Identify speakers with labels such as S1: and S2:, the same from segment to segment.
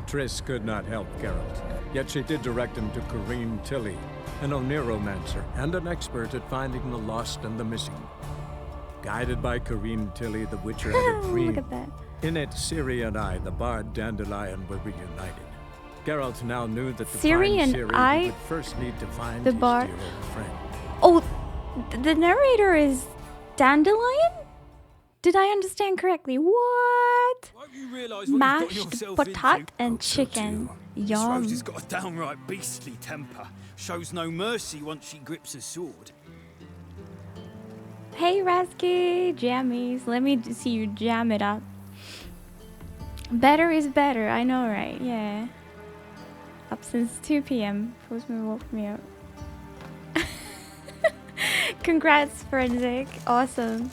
S1: Triss could not help Geralt, yet she did direct him to Corrine Tilly, an Oniromancer and an expert at finding the lost and the missing. Guided by Corrine Tilly, the Witcher had a dream.
S2: Look at that.
S1: In it, Ciri and I, the bard Dandelion, were reunited. Geralt now knew that to
S2: Ciri
S1: find
S2: and
S1: Ciri,
S2: I,
S1: he would first need to find
S2: the
S1: his
S2: bard.
S1: dear old friend.
S2: Oh, the narrator is Dandelion? Did I understand correctly? What? Mashed potato and chicken.
S3: This
S2: Yum.
S3: Rose has got a downright beastly temper. Shows no mercy once she grips a sword.
S2: Hey, Rasky, jammies. Let me see you jam it up. Better is better. I know, right? Yeah. Up since 2 p.m. Postman woke me up. Congrats, Forensic. Awesome.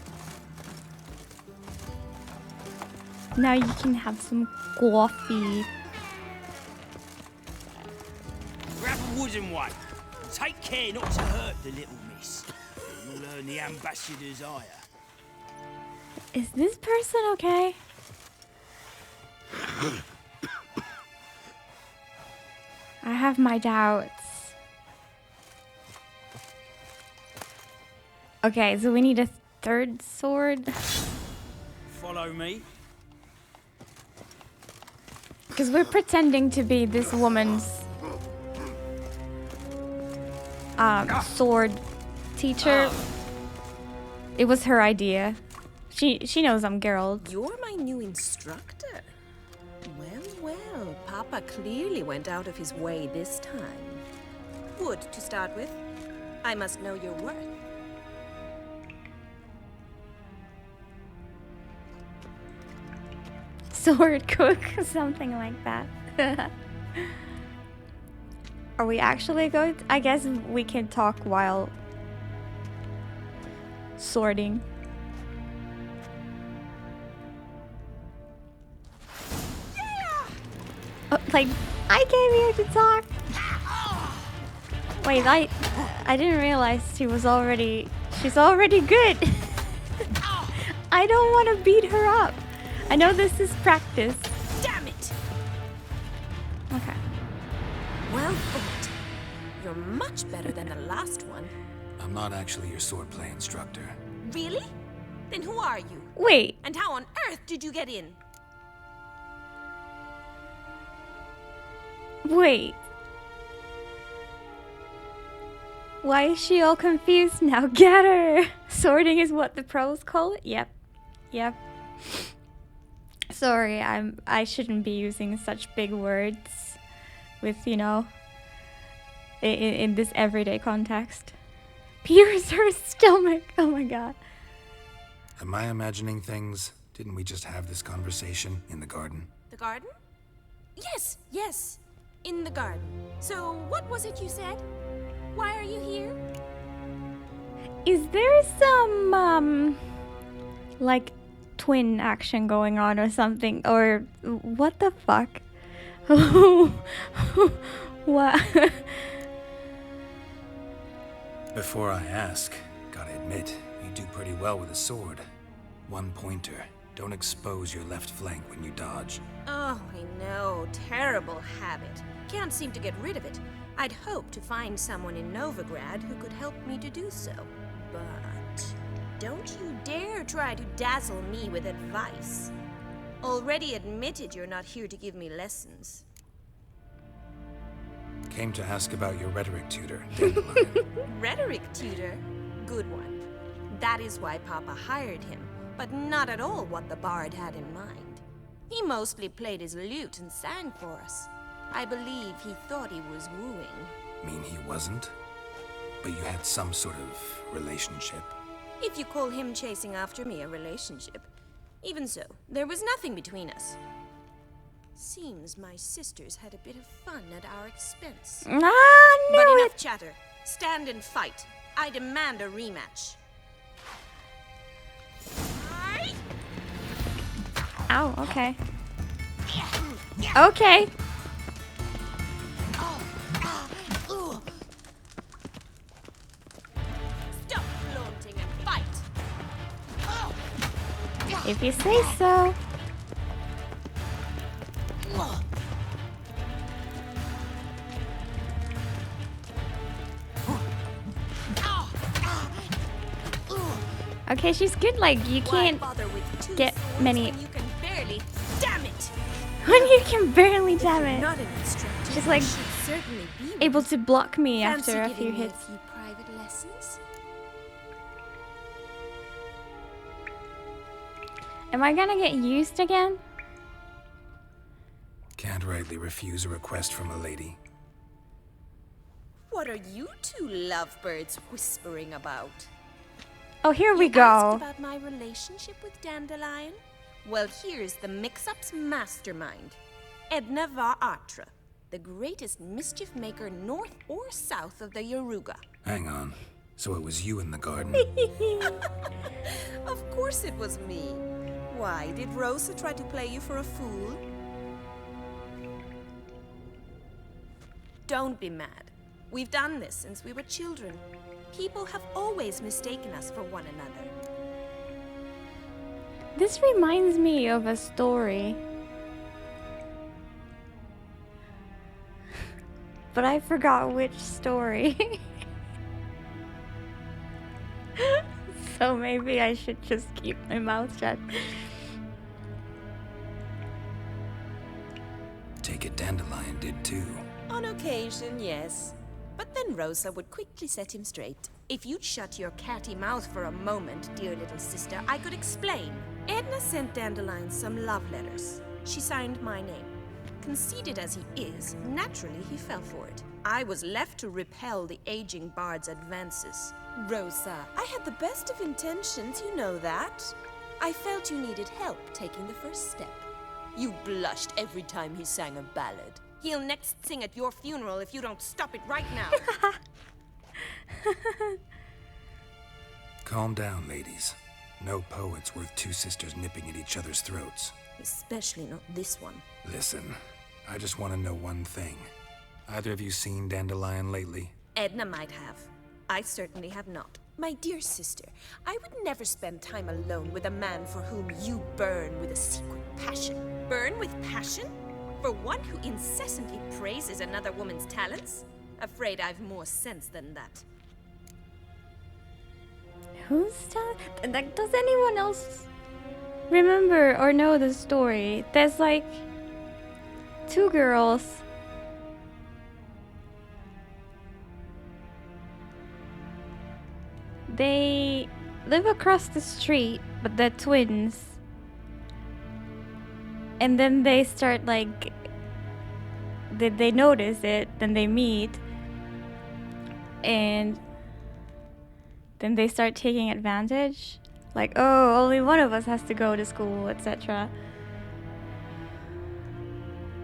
S2: Now you can have some coffee.
S3: Grab a wooden one. Take care not to hurt the little miss. You'll earn the ambassador's ire.
S2: Is this person okay? I have my doubts. Okay, so we need a third sword.
S3: Follow me.
S2: Because we're pretending to be this woman's sword teacher. It was her idea. She knows I'm Geralt.
S4: You're my new instructor. Well, Papa clearly went out of his way this time. Wood, to start with. I must know your worth.
S2: Sword cook, something like that. Are we actually going to? I guess we can talk while sorting. Oh, like, I came here to talk. Wait, I didn't realize she's already good. I don't want to beat her up. I know this is practice.
S4: Damn it!
S2: Okay.
S4: Well fought. You're much better than the last one.
S5: I'm not actually your swordplay instructor.
S4: Really? Then who are you?
S2: Wait.
S4: And how on earth did you get in?
S2: Wait. Why is she all confused now? Get her! Sorting is what the pros call it? Yep. Yep. Sorry, I shouldn't be using such big words with, you know, in this everyday context. Pierce her stomach. Oh my god.
S5: Am I imagining things? Didn't we just have this conversation in the garden?
S4: The garden? Yes. In the garden. So, what was it you said? Why are you here?
S2: Is there some, like, twin action going on or something? Or what the fuck? What?
S5: Before I ask, gotta admit, you do pretty well with a sword. One pointer. Don't expose your left flank when you dodge.
S4: Oh, I know. Terrible habit. Can't seem to get rid of it. I'd hoped to find someone in Novigrad who could help me to do so. But don't you dare try to dazzle me with advice. Already admitted you're not here to give me lessons.
S5: Came to ask about your rhetoric tutor, Dandelion.
S4: Rhetoric tutor? Good one. That is why Papa hired him, but not at all what the bard had in mind. He mostly played his lute and sang for us. I believe he thought he was wooing.
S5: Mean he wasn't? But you had some sort of relationship.
S4: If you call him chasing after me a relationship. Even so, there was nothing between us. Seems my sisters had a bit of fun at our expense.
S2: Ah,
S4: But
S2: no!
S4: enough chatter. Stand and fight. I demand a rematch.
S2: Ow, okay. Okay.
S4: Stop flaunting and fight.
S2: If you say so. Okay, she's good. Like, you
S4: Why
S2: can't
S4: bother with two
S2: get
S4: swords
S2: many-
S4: when you can barely. Damn it!
S2: when you can barely damn
S4: You're
S2: it.
S4: not an instructor.
S2: She's like
S4: you should certainly be one.
S2: able to block me
S4: Fancy
S2: after a
S4: giving
S2: few
S4: me
S2: hits.
S4: A few private lessons?
S2: Am I gonna get used again?
S5: Can't rightly refuse a request from a lady.
S4: What are you two lovebirds whispering about?
S2: Oh, here we
S4: You asked
S2: go.
S4: about my relationship with Dandelion? Well, here's the mix-up's mastermind. Edna Va Atra, the greatest mischief maker north or south of the Yaruga.
S5: Hang on. So it was you in the garden?
S4: Of course it was me. Why, did Rosa try to play you for a fool? Don't be mad. We've done this since we were children. People have always mistaken us for one another.
S2: This reminds me of a story. But I forgot which story. So maybe I should just keep my mouth shut.
S5: Take it Dandelion did too.
S4: On occasion, yes. But then Rosa would quickly set him straight. If you'd shut your catty mouth for a moment, dear little sister, I could explain. Edna sent Dandelion some love letters. She signed my name. Conceited as he is, naturally he fell for it. I was left to repel the aging bard's advances. Rosa, I had the best of intentions, you know that. I felt you needed help taking the first step. You blushed every time he sang a ballad. He'll next sing at your funeral if you don't stop it right now.
S5: Calm down, ladies. No poet's worth two sisters nipping at each other's throats.
S4: Especially not this one.
S5: Listen, I just want to know one thing. Either of you seen Dandelion lately?
S4: Edna might have. I certainly have not. My dear sister, I would never spend time alone with a man for whom you burn with a secret passion. Burn with passion? For one who incessantly praises another woman's talents? Afraid I've more sense than that.
S2: Who's like, does anyone else remember or know the story? There's like two girls. They live across the street, but they're twins. And then they start like they notice it, then they meet, and then they start taking advantage. Like, oh, only one of us has to go to school, etc.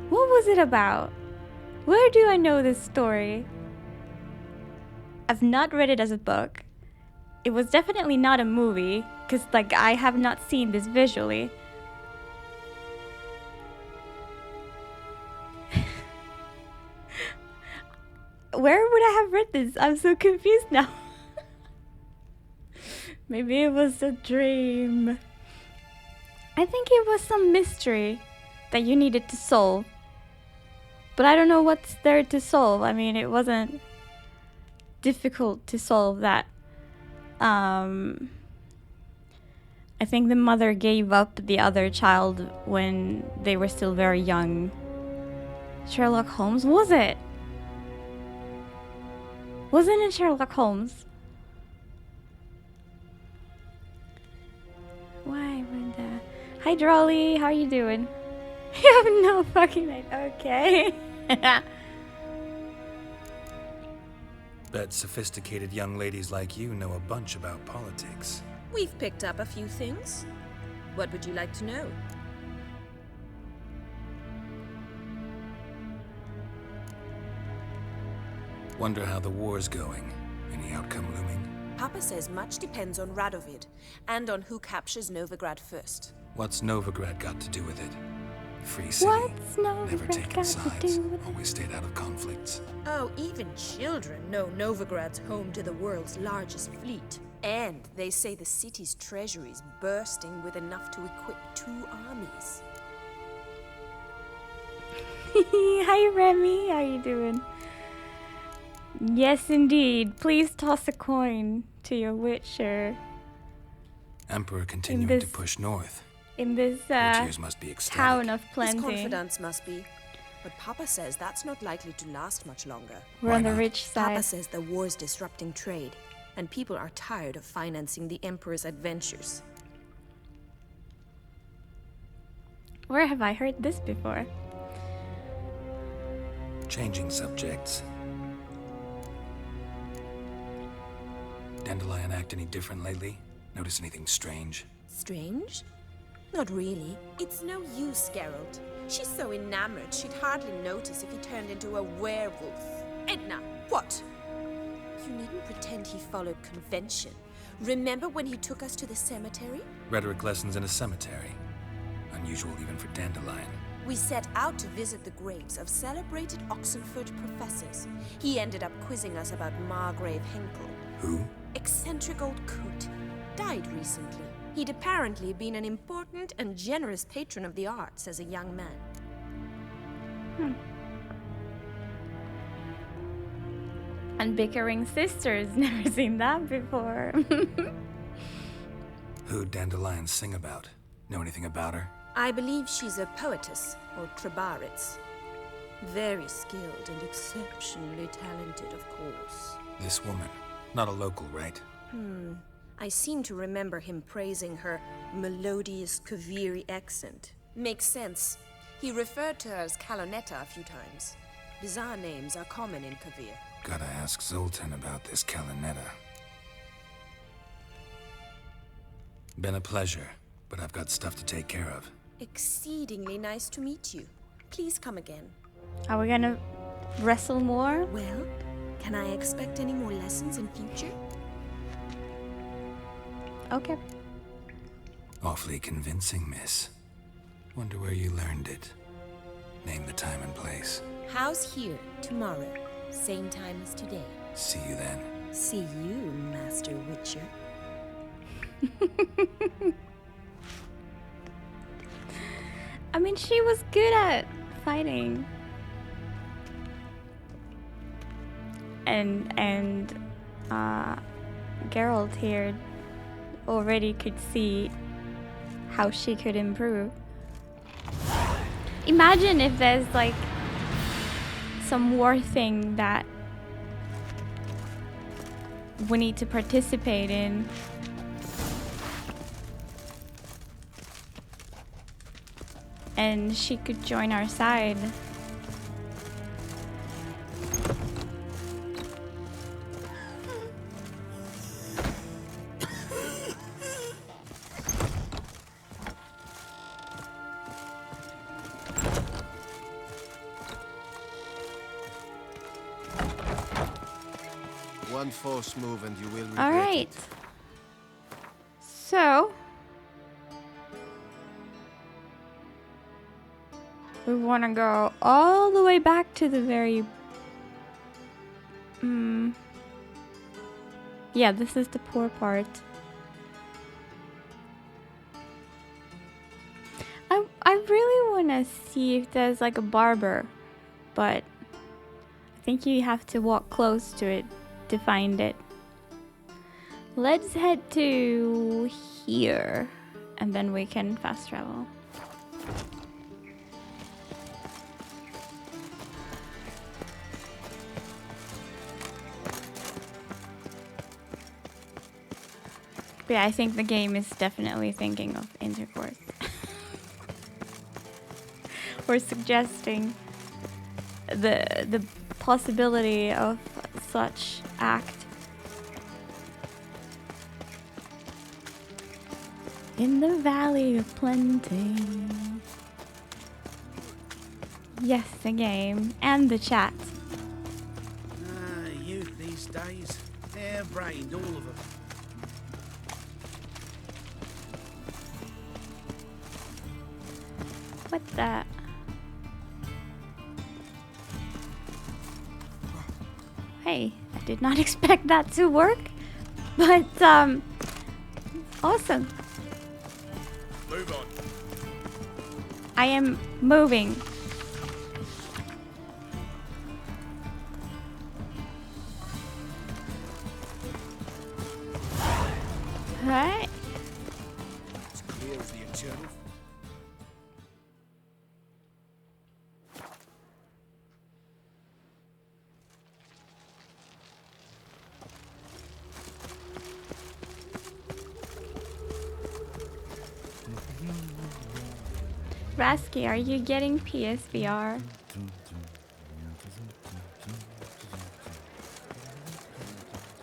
S2: What was it about? Where do I know this story? I've not read it as a book. It was definitely not a movie, because like I have not seen this visually. Where would I have read this? I'm so confused now. Maybe it was a dream. I think it was some mystery that you needed to solve. But I don't know what's there to solve. I mean, it wasn't difficult to solve that. I think the mother gave up the other child when they were still very young. Sherlock Holmes, was it? Wasn't it Sherlock Holmes? Why would that? Hi, Drolly. How are you doing? You have no fucking idea. Okay.
S5: Bet sophisticated young ladies like you know a bunch about politics.
S4: We've picked up a few things. What would you like to know?
S5: Wonder how the war's going. Any outcome looming?
S4: Papa says much depends on Radovid, and on who captures Novigrad first.
S5: What's Novigrad got to do with it? Free city.
S2: What's
S5: Never
S2: Novigrad
S5: taken
S2: got to
S5: sides.
S2: do with it?
S5: Always stayed out of conflicts.
S4: Oh, even children know Novigrad's home to the world's largest fleet. And they say the city's treasury is bursting with enough to equip 2 armies.
S2: Hi, Remy. How you doing? Yes, indeed. Please toss a coin to your Witcher.
S5: Emperor continuing
S2: this-
S5: to push north.
S2: In this
S5: Witchers must be ecstatic.
S2: town of
S4: His
S2: plenty.
S4: confidence must be. But Papa says that's not likely to last much longer.
S2: We're on
S5: Why
S2: the
S5: not?
S2: rich side.
S4: Papa says the war's disrupting trade, and people are tired of financing the Emperor's adventures.
S2: Where have I heard this before?
S5: Changing subjects. Dandelion act any different lately? Notice anything strange?
S4: Strange? Not really. It's no use, Geralt. She's so enamored she'd hardly notice if he turned into a werewolf. Edna, what? You needn't pretend he followed convention. Remember when he took us to the cemetery?
S5: Rhetoric lessons in a cemetery. Unusual even for Dandelion.
S4: We set out to visit the graves of celebrated Oxenford professors. He ended up quizzing us about Margrave Henkel.
S5: Who?
S4: Eccentric old coot. Died recently. He'd apparently been an important and generous patron of the arts as a young man.
S2: And bickering sisters. Never seen that before.
S5: Who'd Dandelion sing about? Know anything about her?
S4: I believe she's a poetess, or Trebaritz. Very skilled and exceptionally talented, of course.
S5: This woman. Not a local, right?
S4: I seem to remember him praising her melodious Kaviri accent. Makes sense. He referred to her as Kalonetta a few times. Bizarre names are common in Kavir.
S5: Gotta ask Zoltan about this Kalinetta. Been a pleasure, but I've got stuff to take care of.
S4: Exceedingly nice to meet you. Please come again.
S2: Are we gonna wrestle more?
S4: Well, can I expect any more lessons in future?
S2: Okay.
S5: Awfully convincing, miss. Wonder where you learned it. Name the time and place.
S4: House here, tomorrow. Same time as today.
S5: See you then.
S4: See you, Master Witcher.
S2: I mean, she was good at fighting. And Geralt here already could see how she could improve. Imagine if there's like some war thing that we need to participate in. And she could join our side.
S6: One false move and you will regret
S2: All right.
S6: it.
S2: So we want to go all the way back to the very yeah, this is the poor part. I really want to see if there's like a barber, but I think you have to walk close to it to find it. Let's head to here and then we can fast travel. But yeah, I think the game is definitely thinking of intercourse. Or suggesting the possibility of such act. In the Valley of Plenty. Yes, the game and the chat.
S3: Youth these days. Hair-brained, all of them.
S2: What's that? Hey, I did not expect that to work, but awesome.
S3: Move on.
S2: I am moving. Alright. Rasky, are you getting PSVR?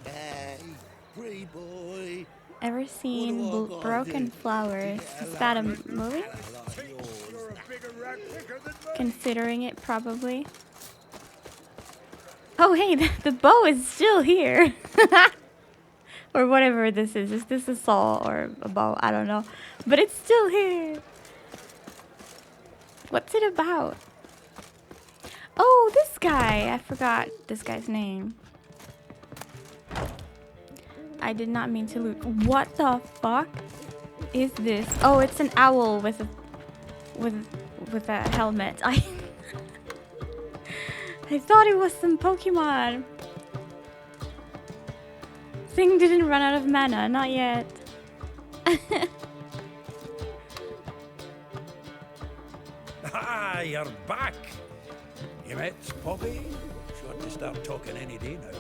S7: Hey, pretty boy.
S2: Ever seen Broken Flowers? Is that a movie? Considering it, probably. Oh hey, the bow is still here. Or whatever this is. Is this a saw or a bow? I don't know. But it's still here. What's it about? Oh, this guy. I forgot this guy's name. I did not mean to loot. What the fuck is this? Oh, it's an owl with a helmet. I thought it was some Pokemon. Thing didn't run out of mana, not yet.
S8: Ah, you're back. You met Poppy? Sure to start talking any day now.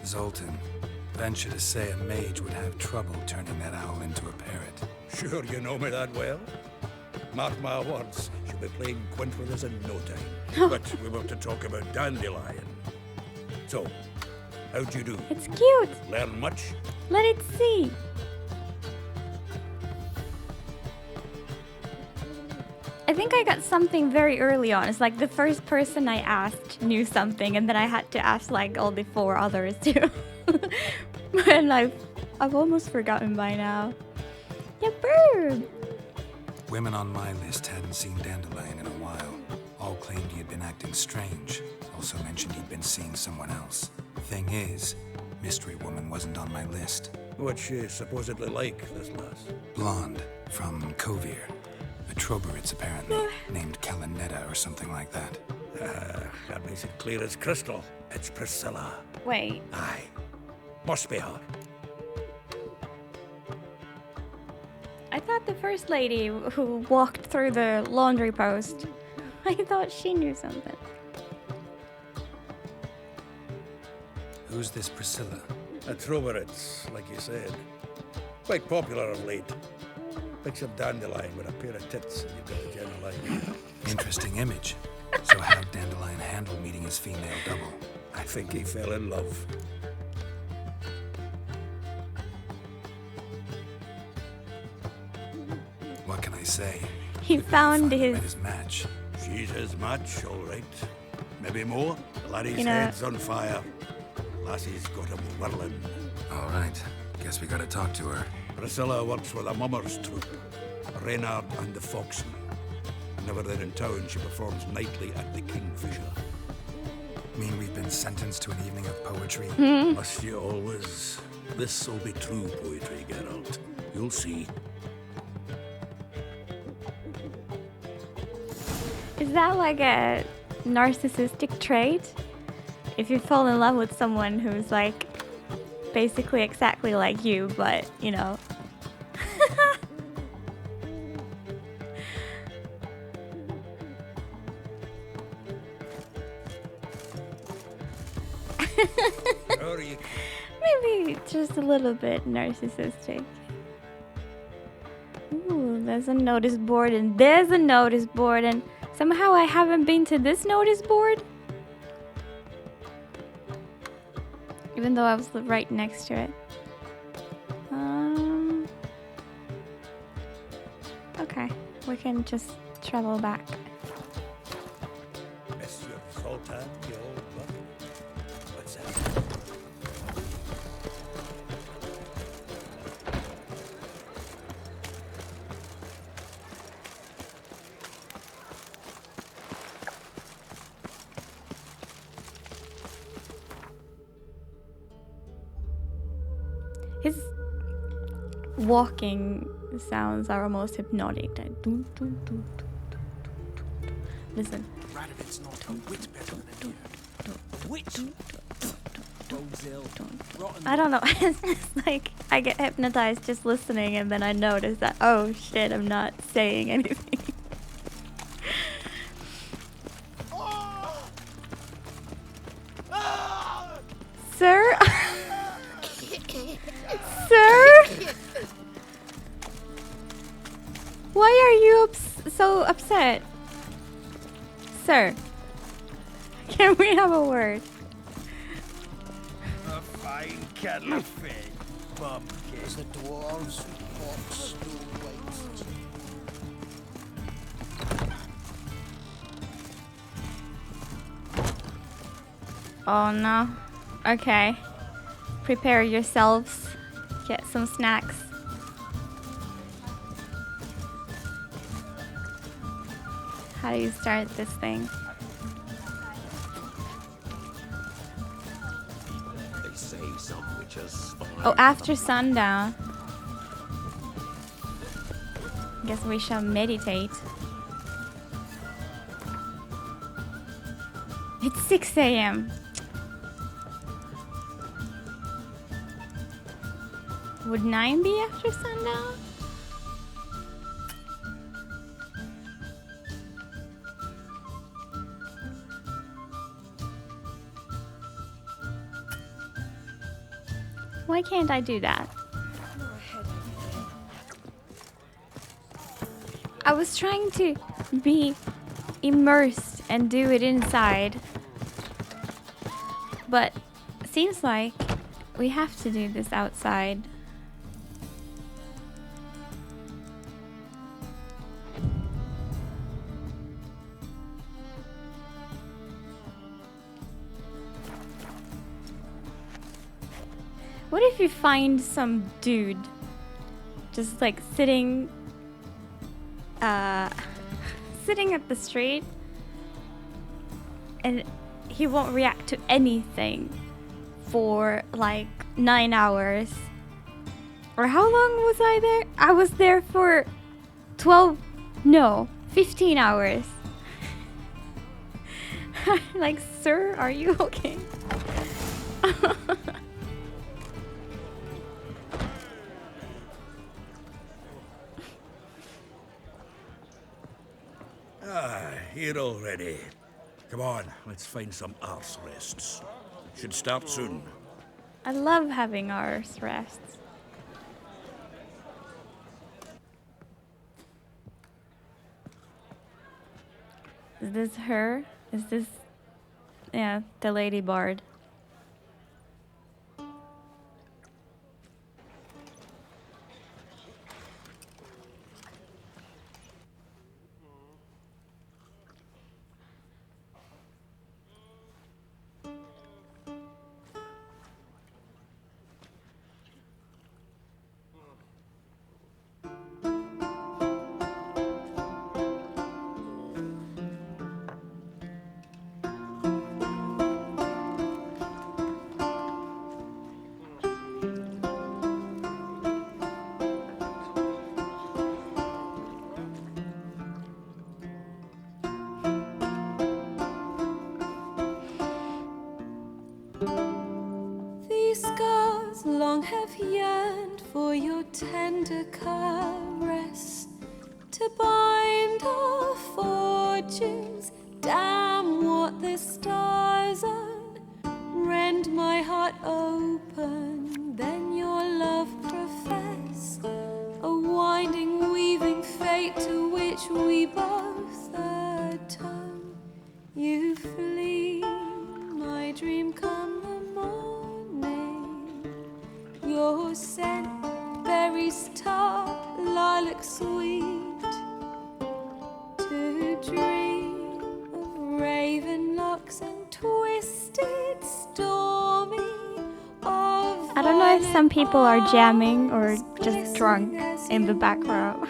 S5: Zoltan, venture to say a mage would have trouble turning that owl into a parrot.
S8: Sure you know me that well? Mark my words, she'll be playing quint with us in no time. But we want to talk about Dandelion. So, how'd you do?
S2: It's cute.
S8: Learn much?
S2: Let it see. I think I got something very early on. It's like the first person I asked knew something, and then I had to ask like all the 4 others too. And I've almost forgotten by now. Yeah, bird.
S5: Women on my list hadn't seen Dandelion in a while. All claimed he had been acting strange. Also mentioned he'd been seeing someone else. Thing is, Mystery Woman wasn't on my list.
S8: What's she supposedly like, this lass?
S5: Blonde, from Kovir. A Troberitz, apparently, named Kalanetta or something like that.
S8: That makes it clear as crystal. It's Priscilla.
S2: Wait.
S8: Aye. Must be her.
S2: I thought the first lady who walked through the laundry post, I thought she knew something.
S5: Who's this Priscilla?
S8: A Troberitz, like you said. Quite popular of late. Picture Dandelion with a pair of tits and you've got a general idea.
S5: Interesting image. So how'd Dandelion handle meeting his female double?
S8: I think he fell in love.
S5: What can I say?
S2: He found
S5: Finally
S2: his...
S5: met his match.
S8: She's his match, all right. Maybe more. Laddie's
S2: You know-
S8: head's on fire. Lassie's got him whirling.
S5: All right. Guess we gotta talk to her.
S8: Priscilla works with a mummers troupe, Reynard and the Foxen. Whenever they're in town, she performs nightly at the Kingfisher.
S5: Mean we've been sentenced to an evening of poetry?
S8: Must you always? This'll be true poetry, Geralt. You'll see.
S2: Is that like a narcissistic trait? If you fall in love with someone who's like basically exactly like you, but you know.
S8: Or you
S2: Maybe just a little bit narcissistic. Ooh, there's a notice board and there's a notice board and somehow I haven't been to this notice board. Even though I was right next to it. Okay, we can just travel back.
S8: Monsieur Zoltan, you old buck. What's that?
S2: His walking sounds are almost hypnotic. Like, doo, doo, doo, doo, doo, doo, doo, doo. Listen.
S3: Radovid's not a whit better than you. Which?
S2: I don't know. It's like I get hypnotized just listening, and then I notice that, oh shit, I'm not saying anything. Why are you so upset? Sir, can we have a word?
S3: A fine kettle of fish, bumpkin.
S7: As the dwarves walk still waits.
S2: Oh no. Okay. Prepare yourselves. Get some snacks. How do you start this thing?
S7: They say some witches find
S2: Oh, after sundown. Guess we shall meditate. It's 6 a.m. Would 9 be after sundown? Why can't I do that? I was trying to be immersed and do it inside. But seems like we have to do this outside. What if you find some dude just like sitting sitting at the street and he won't react to anything for like 9 hours? Or how long was I there? I was there for 15 hours. Like, sir, are you okay?
S8: Here already. Come on, let's find some arse rests. Should start soon.
S2: I love having arse rests. Is this her? Is this... Yeah, the Lady Bard.
S9: These scars long have yearned for your tender caress, to bind our fortunes. Damn what the stars own. Rend my heart open, then your love profess. A winding, weaving fate to which we both atone. You flee, my dream come the morning. Your scent, berries tart, lilac sweet. To dream of raven locks and twisted, stormy.
S2: I don't know if some people are jamming or just drunk in the back row.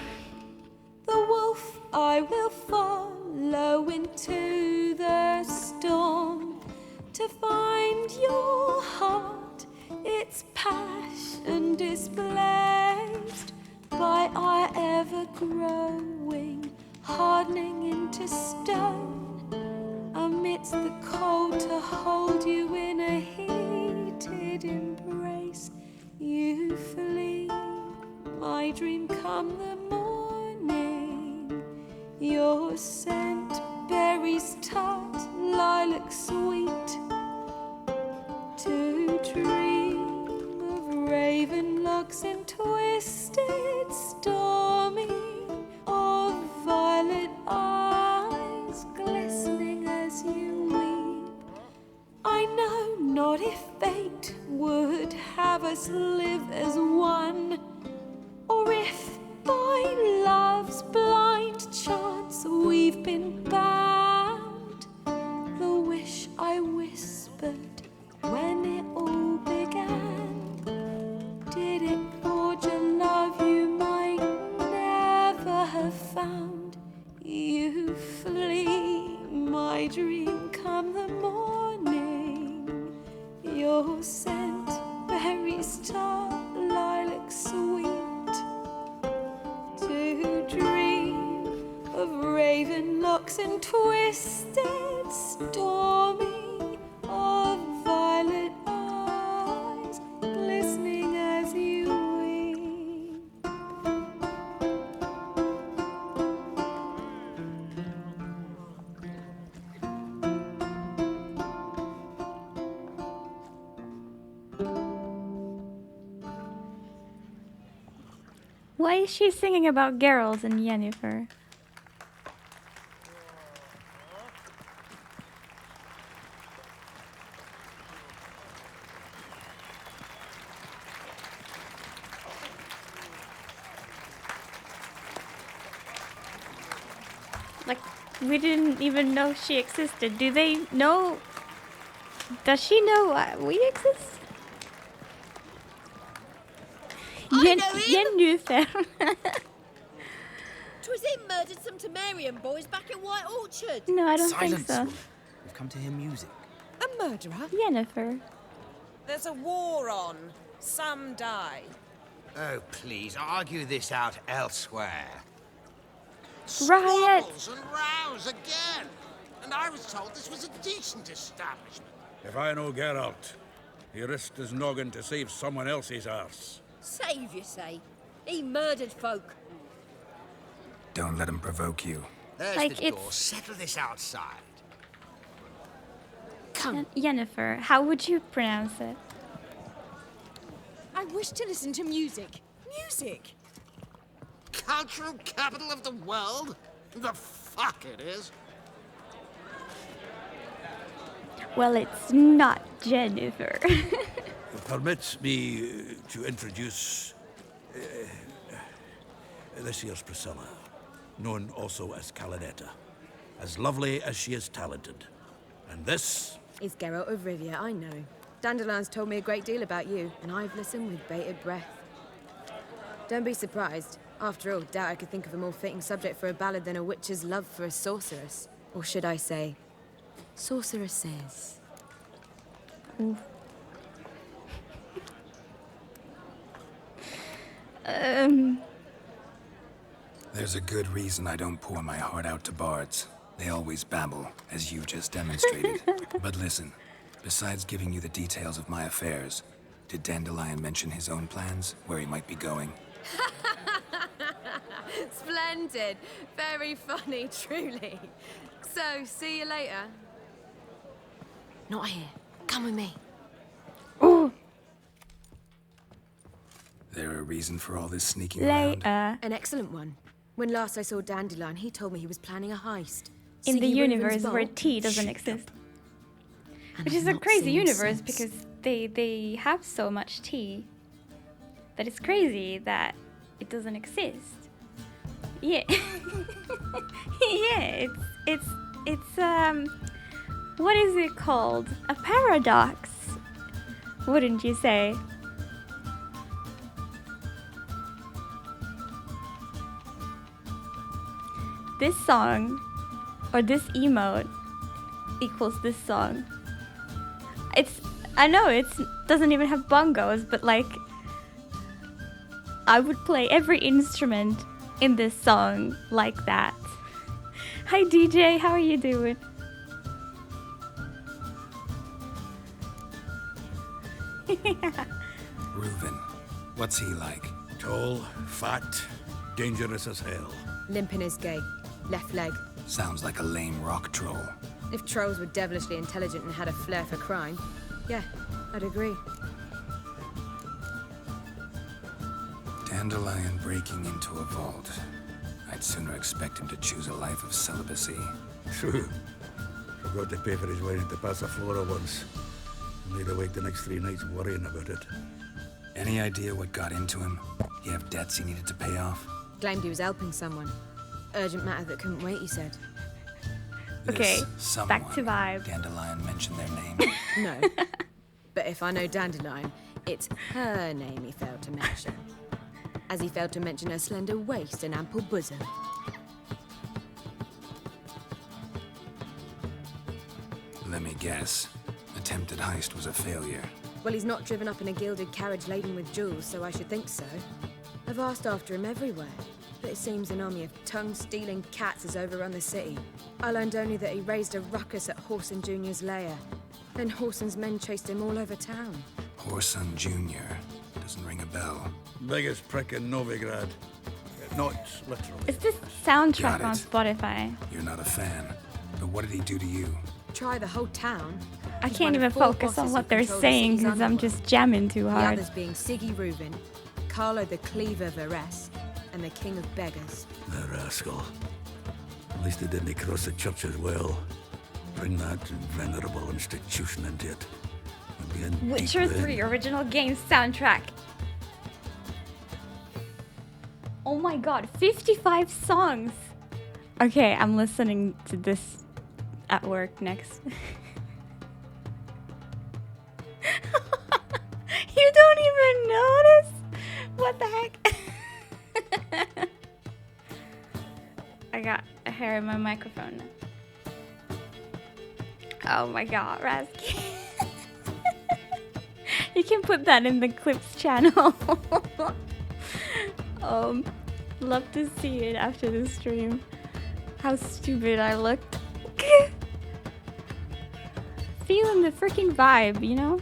S9: The wolf I will follow into the storm, to find your heart, its passion displaced by our ever-growing, hardening into stone. Amidst the cold, to hold you in a heated embrace. You flee, my dream come the morning. Your scent, berries tart, lilac sweet. To dream of raven locks and twisted, stormy, violet eyes glistening as you weep. I know not if fate would have us live as one, or if by love's blind chance we've been bound. The wish I whispered when it all began, did it forge a love you might never have found? You flee my dream come the morning, your scent berry star lilac sweet, to dream of raven locks and twisted stormy, of violet eyes glistening as you weep.
S2: Why is she singing about Geralt and Yennefer? Like, we didn't even know she existed. Do they know? Does she know we exist? Yennefer.
S10: Twas he murdered some Temerian boys back in White Orchard.
S2: No, I don't
S3: Silence,
S2: think so.
S3: Wolf. We've come to hear music.
S10: A murderer?
S2: Yennefer.
S4: There's a war on. Some die.
S11: Oh, please, argue this out elsewhere.
S2: Riot.
S7: Squabbles and rows again. And I was told this was a decent establishment.
S8: If I know Geralt, he risked his noggin to save someone else's arse.
S10: Save, you say? He murdered folk.
S5: Don't let him provoke you.
S11: There's
S2: Like,
S11: the door.
S2: it's-
S11: Settle this outside.
S10: Come.
S2: Yennefer. How would you pronounce it?
S10: I wish to listen to music. Music!
S7: Cultural capital of the world? The fuck it is.
S2: Well, it's not Jennifer.
S8: Permit me to introduce this here's Priscilla, known also as Calinetta, as lovely as she is talented. And this
S12: is Geralt of Rivia, I know. Dandelion's told me a great deal about you, and I've listened with bated breath. Don't be surprised. After all, doubt I could think of a more fitting subject for a ballad than a witch's love for a sorceress. Or should I say, sorceresses.
S2: Ooh.
S5: There's a good reason I don't pour my heart out to bards. They always babble, as you just demonstrated. But listen, besides giving you the details of my affairs, did Dandelion mention his own plans, where he might be going?
S12: Splendid. Very funny, truly. So, see you later. Not here. Come with me.
S2: Ooh.
S5: There a reason for all this sneaking around?
S2: Later.
S12: An excellent one. When last I saw Dandelion, he told me he was planning a heist.
S2: In the
S12: See
S2: universe
S12: Raven's
S2: where
S12: Vault?
S2: tea doesn't exist.
S12: And
S2: Which
S12: I've
S2: is a
S12: not
S2: crazy
S12: seen
S2: universe
S12: since.
S2: because they have so much tea that it's crazy that it doesn't exist. Yeah. Yeah, it's what is it called? A paradox, wouldn't you say? This song or this emote equals this song. I know it doesn't even have bongos, but like I would play every instrument in this song like that. Hi DJ, how are you doing?
S5: Reuven, what's he like?
S8: tall, fat, dangerous as hell.
S12: Limp in his gait. Left leg.
S5: Sounds like a lame rock troll.
S12: If trolls were devilishly intelligent and had a flair for crime, yeah, I'd agree.
S5: Dandelion breaking into a vault. I'd sooner expect him to choose a life of celibacy.
S8: True. Forgot to pay for his wedding to Passiflora once. And laid awake the next 3 nights worrying about it.
S5: Any idea what got into him? He have debts he needed to pay off?
S12: Claimed he was helping someone. Urgent matter that couldn't wait, he said.
S2: Okay,
S5: This
S2: back to
S5: someone,
S2: vibe.
S5: Dandelion mentioned their name.
S12: No. But if I know Dandelion, it's her name he failed to mention. As he failed to mention her slender waist and ample bosom.
S5: Let me guess. Attempted heist was a failure.
S12: Well, he's not driven up in a gilded carriage laden with jewels, so I should think so. I've asked after him everywhere, but it seems an army of tongue-stealing cats has overrun the city. I learned only that he raised a ruckus at Horson Jr.'s lair. Then Horson's men chased him all over town.
S5: Horson Jr. Doesn't ring a bell.
S8: Biggest prick in Novigrad. Not literally.
S2: Is this soundtrack
S5: Got
S2: on
S5: it.
S2: Spotify?
S5: You're not a fan. But what did he do to you?
S12: Try the whole town.
S2: I
S12: He's
S2: can't
S12: one of
S2: even
S12: 4
S2: focus on
S12: bosses
S2: what
S12: who
S2: they're
S12: control the
S2: saying
S12: city's
S2: because I'm
S12: underworld.
S2: just jamming too
S12: The
S2: hard.
S12: others being Siggy Reuven, Carlo the Cleaver Varese, and the King of Beggars.
S8: The rascal. At least he didn't cross the church as well. Bring that venerable institution into it. And be in
S2: Witcher
S8: deep
S2: 3
S8: in.
S2: original game soundtrack. Oh my god, 55 songs. Okay, I'm listening to this at work next. You don't even notice? What the heck? I got a hair in my microphone now. Oh my god, Razky. You can put that in the clips channel. Love to see it after the stream. How stupid I looked. Feeling the freaking vibe, you know?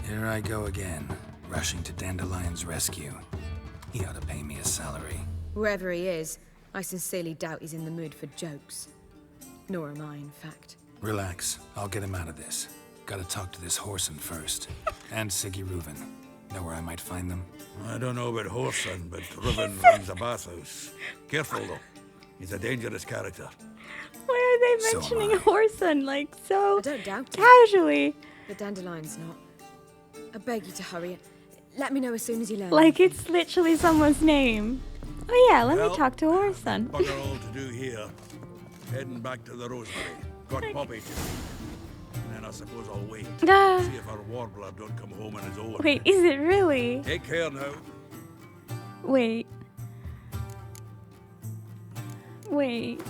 S5: Here I go again, rushing to Dandelion's rescue. He ought to pay me a salary.
S12: Wherever he is, I sincerely doubt he's in the mood for jokes. Nor am I, in fact.
S5: Relax, I'll get him out of this. Gotta talk to this Horson first. And Siggy Reuven. Know where I might find them?
S8: I don't know about Horson, but Reuven runs a bathhouse. Careful though. He's a dangerous character.
S2: Why are they
S5: So am
S2: mentioning
S5: I.
S2: Horson like so
S12: I don't doubt it.
S2: casually?
S12: But Dandelion's not. I beg you to hurry. Let me know as soon as you learn.
S2: Like it's literally someone's name. Oh yeah, let me
S8: Well,
S2: talk to Horson.
S8: Bugger all to do here. Heading back to the Rosemary. Got Poppy to see. And then I suppose I'll wait.
S2: Ah.
S8: See if our warbler don't come home on his own.
S2: Wait, is it really?
S8: Take care now.
S2: Wait. Wait.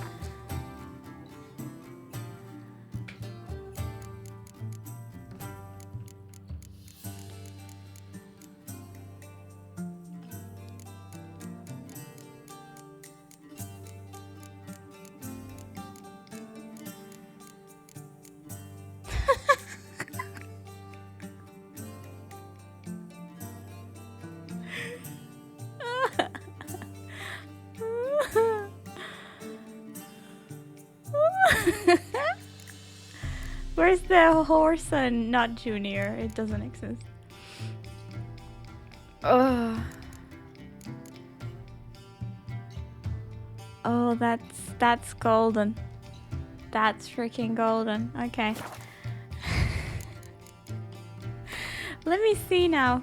S2: Where's the Horson, not Junior? It doesn't exist. Ugh. Oh, that's golden. That's freaking golden. Okay. Let me see now.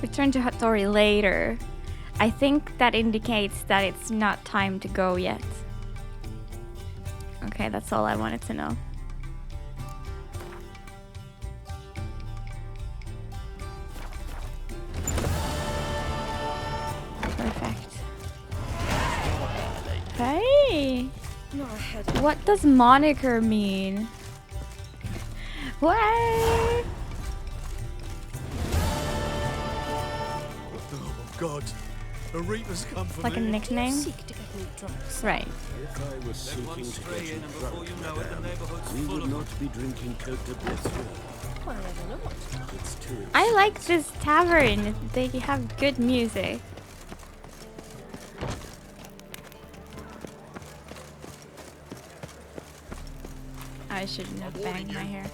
S2: Return to Hattori later. I think that indicates that it's not time to go yet. Okay, that's all I wanted to know. Perfect. Hey! What does moniker mean? What?
S13: Oh God, a Reaper's come for
S2: Like a
S13: me.
S2: nickname? Right.
S14: If I was seeking to get you drunk, madame, we would not be drinking Cote de Blessure. It's too
S2: I like this tavern. They have good music. I shouldn't have banged my hair.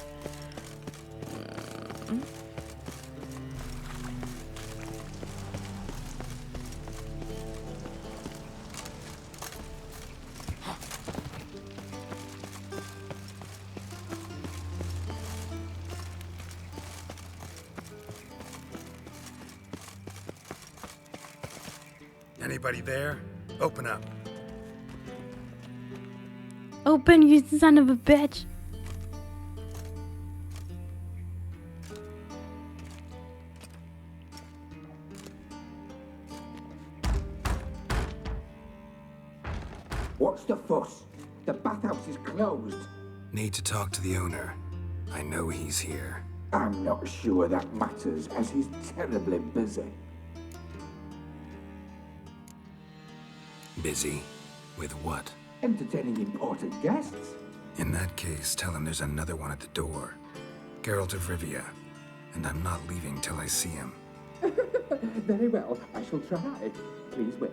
S5: Anybody there? Open up.
S2: Open, you son of a bitch.
S15: What's the fuss? The bathhouse is closed.
S5: Need to talk to the owner. I know he's here.
S15: I'm not sure that matters, as he's terribly busy.
S5: Busy? With what?
S15: Entertaining important guests.
S5: In that case, tell him there's another one at the door. Geralt of Rivia. And I'm not leaving till I see him.
S15: Very well, I shall try. Please wait.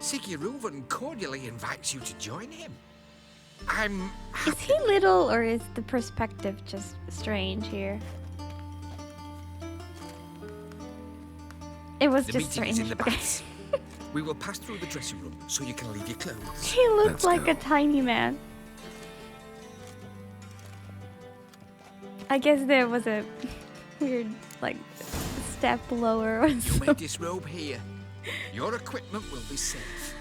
S11: Siggy Reuven cordially invites you to join him.
S2: Is he little, or is the perspective just strange here? It was
S11: The
S2: just
S11: meeting
S2: strange.
S11: is in the
S2: Okay.
S11: baths. We will pass through the dressing room so you can leave your clothes.
S2: He looks like a tiny man. I guess there was a weird, like, step lower or
S11: You may
S2: something.
S11: disrobe here. Your equipment will be safe.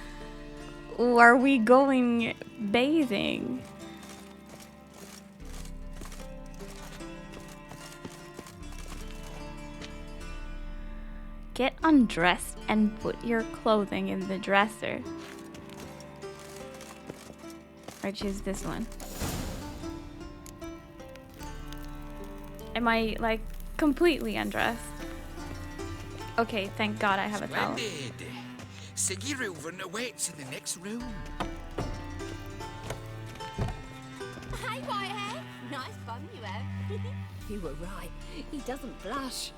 S2: Are we going bathing? Get undressed and put your clothing in the dresser. Or choose this one. Am I, like, completely undressed? Okay, thank God I have a towel.
S11: Splendid. Siggy Reuven awaits in the next room.
S10: Hey, Whitehead. Nice bum you have.
S9: You were right. He doesn't blush.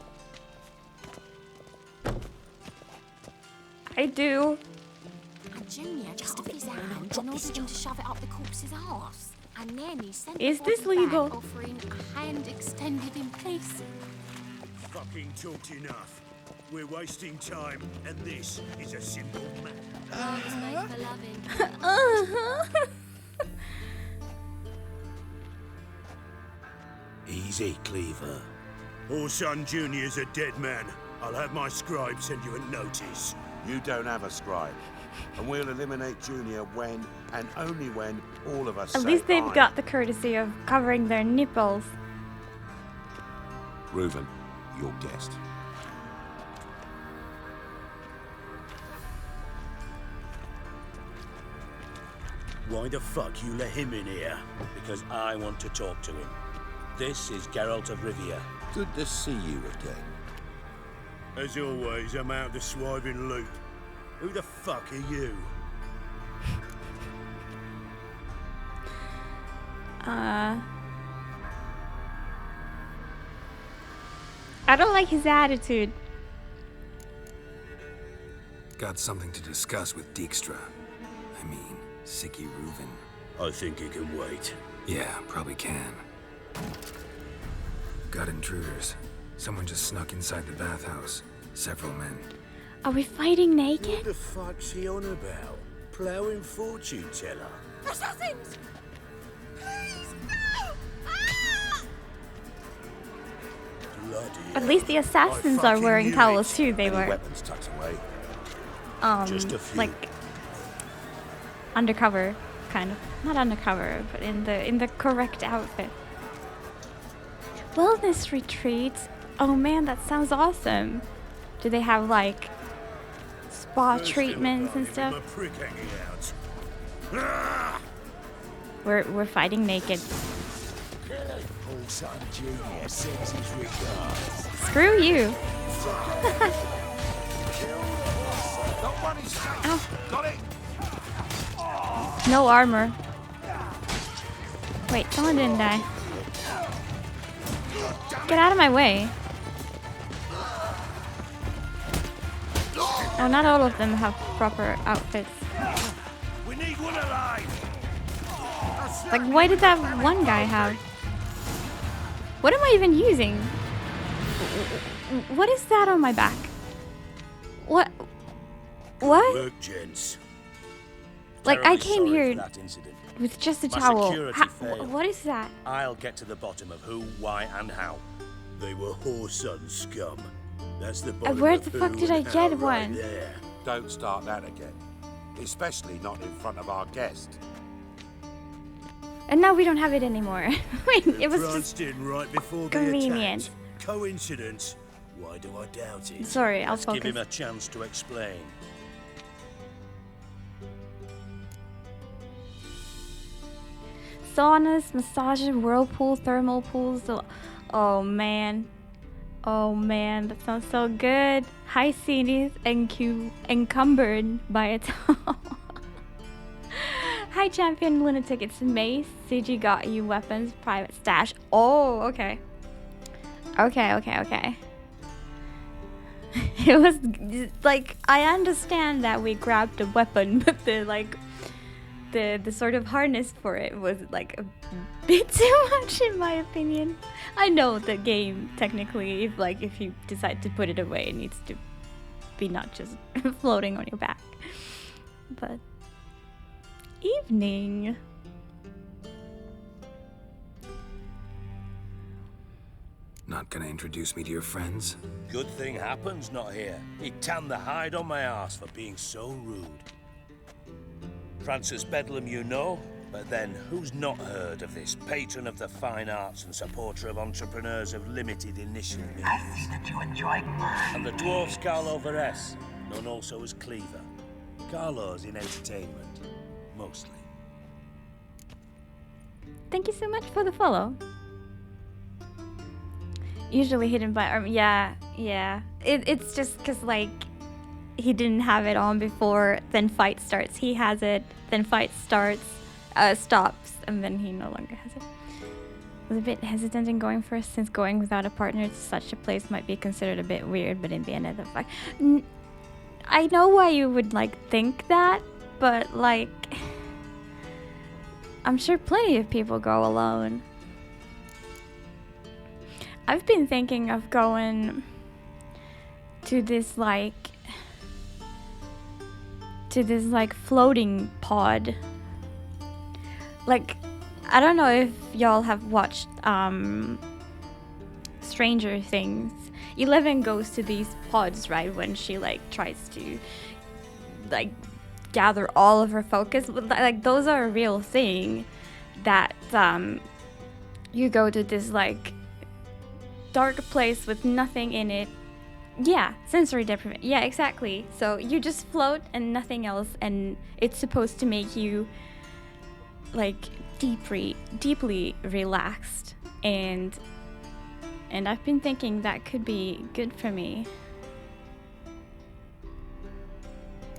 S2: I do.
S10: And Junior just took his hand and ordered him to shove it up the corpse's arse. And then he sent
S2: Is
S10: the
S2: this
S10: body back
S2: legal?
S10: offering a hand extended in peace.
S3: Fucking talked enough. We're wasting time, and this is a simple matter.
S10: Love's made for loving.
S3: Easy, Cleaver. Orson Jr.'s a dead man. I'll have my scribe send you a notice.
S6: You don't have a scribe. And we'll eliminate Junior when, and only when, all of us
S2: At
S6: say
S2: least they've
S6: aye.
S2: got the courtesy of covering their nipples.
S6: Reuven, your guest.
S16: Why the fuck you let him in here? Because I want to talk to him. This is Geralt of Rivia.
S6: Good to see you again.
S3: As always, I'm out the swiving loop. Who the fuck are you?
S2: I don't like his attitude.
S5: Got something to discuss with Dijkstra. I mean, Siggy Reuven.
S16: I think he can wait.
S5: Yeah, probably can. Got intruders. Someone just snuck inside the bathhouse. Several men.
S2: Are we fighting naked?
S16: What the fuck's he on about? Plowing fortune teller?
S10: Assassins!
S16: Bloody
S2: At least the assassins
S16: I
S2: are
S16: fucking
S2: wearing
S16: knew
S2: towels
S16: it.
S2: too. They
S16: Any
S2: were
S16: weapons tucked away? Just a few.
S2: like undercover, kind of. Not undercover, but in the correct outfit. Wellness retreats. Oh man, that sounds awesome. Do they have like spa treatments and stuff?
S3: A prick hanging out.
S2: We're fighting naked.
S16: Orson Jr. sends his regards.
S2: Screw you.
S11: Ow. Got it.
S2: No armor. Wait, someone didn't die. Get out of my way. Oh, not all of them have proper outfits.
S3: We need one alive.
S2: Like, why did that one guy have? What am I even using? What is that on my back? What? What?
S16: Work, gents.
S2: Like, I
S16: Terribly
S2: came
S16: sorry
S2: here
S16: for that incident.
S2: with just a
S16: My
S2: towel.
S16: security failed.
S2: What is that?
S16: I'll get to the bottom of who, why, and how.
S8: They were whoreson scum. That's the bottom
S2: Where
S8: of
S2: the fuck
S8: who
S2: did I
S8: and how
S2: get
S8: right
S2: one?
S8: there.
S6: Don't start that again. Especially not in front of our guest.
S2: And now we don't have it anymore. Wait, it was
S8: Pranced
S2: just
S8: in right before
S2: convenient.
S8: the attack. Coincidence? Why do I doubt it?
S2: Sorry, I'll
S16: Let's give
S2: focus.
S16: him a chance to explain.
S2: Saunas, massages, whirlpool, thermal pools. Oh man. Oh man, that sounds so good. High cities encumbered by a towel. Hi champion lunatic, it's Mace. CG got you weapons, private stash. Oh, okay. Okay. It was like, I understand that we grabbed a weapon, but the sort of harness for it was like a bit too much in my opinion. I know the game technically, if you decide to put it away, it needs to be not just floating on your back. But evening.
S5: Not gonna introduce me to your friends?
S16: Good thing Happen's not here. He tanned the hide on my ass for being so rude. Francis Bedlam you know, but then who's not heard of this patron of the fine arts and supporter of entrepreneurs of limited initial means?
S15: I see that you enjoy mine.
S16: And the dwarf's Carlo Veres, known also as Cleaver. Carlo's in entertainment, mostly.
S2: Thank you so much for the follow. Usually hidden by arm. Yeah. It's just because he didn't have it on before. Then fight starts. He has it. Then fight starts, stops, and then he no longer has it. Was a bit hesitant in going first, since going without a partner to such a place might be considered a bit weird. But in the end of the fight, I know why you would think that, but I'm sure plenty of people go alone. I've been thinking of going to this floating pod. I don't know if y'all have watched Stranger Things. Eleven goes to these pods, right, when she tries to gather all of her focus. Those are a real thing, that you go to this dark place with nothing in it. Yeah, sensory deprivation. Yeah, exactly. So you just float and nothing else, and it's supposed to make you deeply relaxed. And I've been thinking that could be good for me.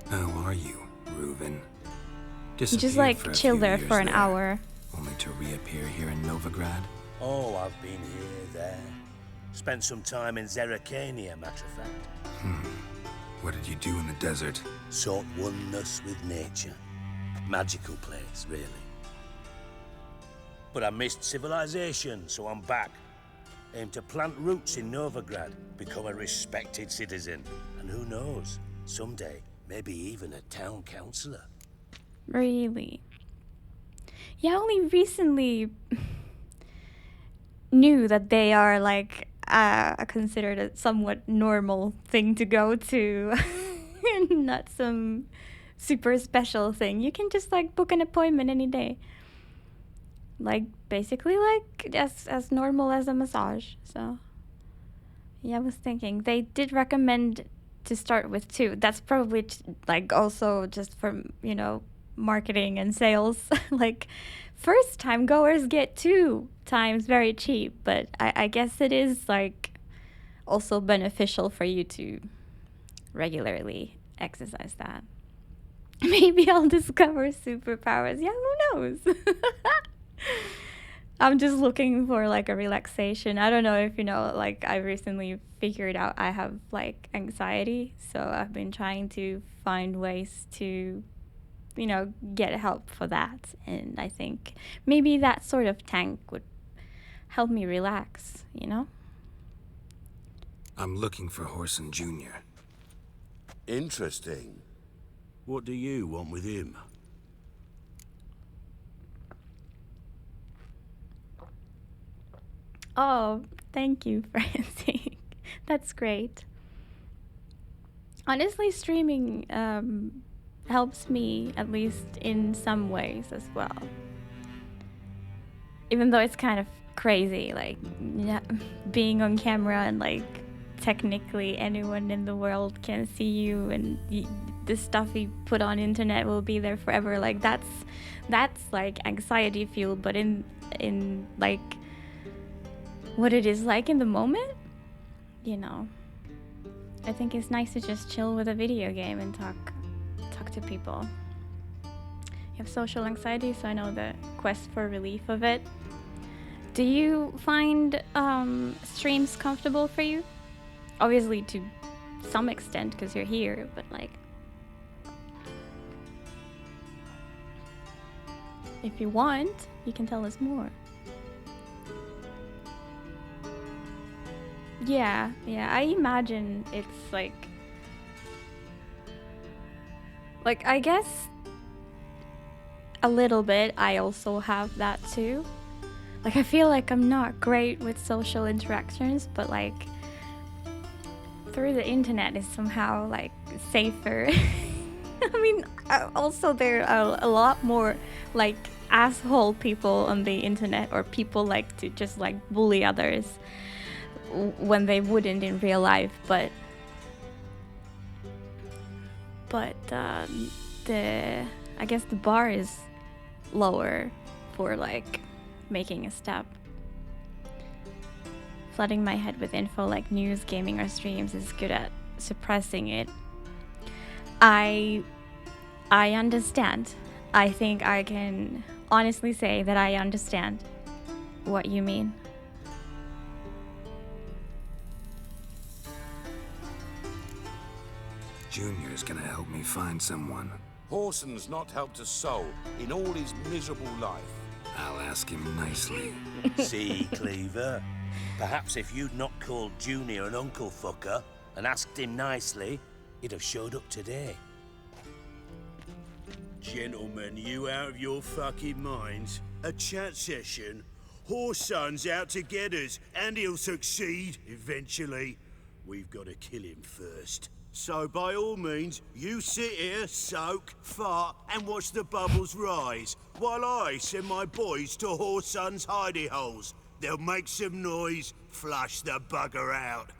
S5: How are you, Reuven?
S2: You just chill there for an hour.
S5: Only to reappear here in Novigrad?
S16: Oh, I've been here, there. Spent some time in Zerrikania, matter of fact.
S5: What did you do in the desert?
S16: Sought oneness with nature. Magical place, really. But I missed civilization, so I'm back. Aim to plant roots in Novigrad, become a respected citizen, and who knows, someday, maybe even a town councillor.
S2: Really? Yeah, only recently knew that they are considered a somewhat normal thing to go to. Not some super special thing. You can just book an appointment any day. Basically as normal as a massage. So yeah, I was thinking they did recommend to start with 2. That's probably also just for marketing and sales. First time goers get 2 times very cheap, but I guess it is also beneficial for you to regularly exercise that. Maybe I'll discover superpowers. Yeah, who knows? I'm just looking for like a relaxation. I don't know if you know, like I recently figured out I have like anxiety, so I've been trying to find ways to, you know, get help for that. And I think maybe that sort of tank would help me relax, you know?
S5: I'm looking for Whoreson Jr.
S6: Interesting.
S16: What do you want with him?
S2: Oh, thank you, Francie. That's great. Honestly, streaming helps me, at least in some ways as well. Even though it's kind of crazy, like being on camera and like technically anyone in the world can see you, and the stuff you put on internet will be there forever. Like that's like anxiety fueled, but in like what it is like in the moment, you know. I think it's nice to just chill with a video game and talk to people. You have social anxiety, so I know the quest for relief of it. Do you find streams comfortable for you? Obviously to some extent because you're here, but like if you want, you can tell us more. Yeah, I imagine it's like I guess a little bit I also have that too. Like I feel like I'm not great with social interactions, but like through the internet is somehow like safer. I mean, also there are a lot more like asshole people on the internet, or people like to just like bully others when they wouldn't in real life, but I guess the bar is lower for like making a step. Flooding my head with info like news, gaming, or streams is good at suppressing it. I understand. I think I can honestly say that I understand what you mean.
S5: Junior's gonna help me find someone.
S6: Whoreson's not helped a soul in all his miserable life.
S5: I'll ask him nicely.
S16: See, Cleaver? Perhaps if you'd not called Junior an uncle fucker and asked him nicely, he'd have showed up today.
S3: Gentlemen, you out of your fucking minds? A chat session? Whoreson's out to get us, and he'll succeed eventually. We've got to kill him first. So by all means, you sit here, soak, fart, and watch the bubbles rise, while I send my boys to Whoreson's hidey holes. They'll make some noise, flush the bugger out.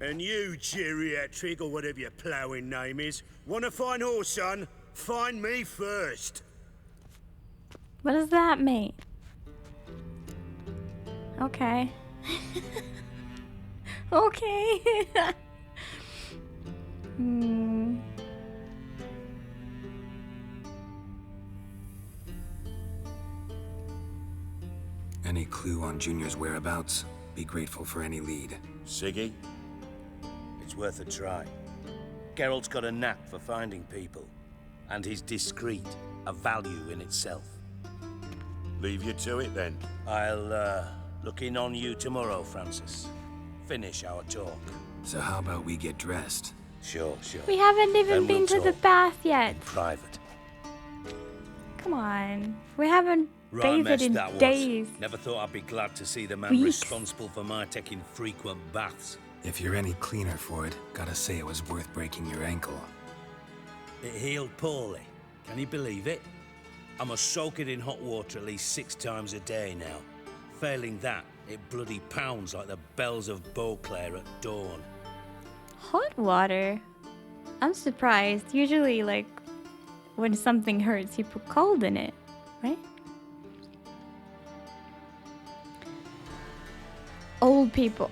S3: And you, geriatric, or whatever your ploughing name is, wanna find Whoreson? Find me first.
S2: What does that mean? Okay. Okay.
S5: Any clue on Junior's whereabouts? Be grateful for any lead.
S6: Siggy?
S16: It's worth a try. Geralt's got a knack for finding people, and he's discreet, a value in itself.
S6: Leave you to it then.
S16: I'll look in on you tomorrow, Francis. Finish our talk.
S5: So how about we get dressed?
S16: Sure.
S2: We haven't even been to the bath yet.
S16: In private.
S2: Come on. We haven't
S16: Right mess
S2: bathed
S16: that
S2: in
S16: was.
S2: days.
S16: Never thought I'd be glad to see the man
S2: Weeks.
S16: responsible for my taking frequent baths.
S5: If you're any cleaner for it, gotta say it was worth breaking your ankle.
S16: It healed poorly. Can you believe it? I must soak it in hot water at least 6 times a day now. Failing that, it bloody pounds like the bells of Beauclair at dawn.
S2: Hot water? I'm surprised. Usually, like, when something hurts, you put cold in it, right? Old people.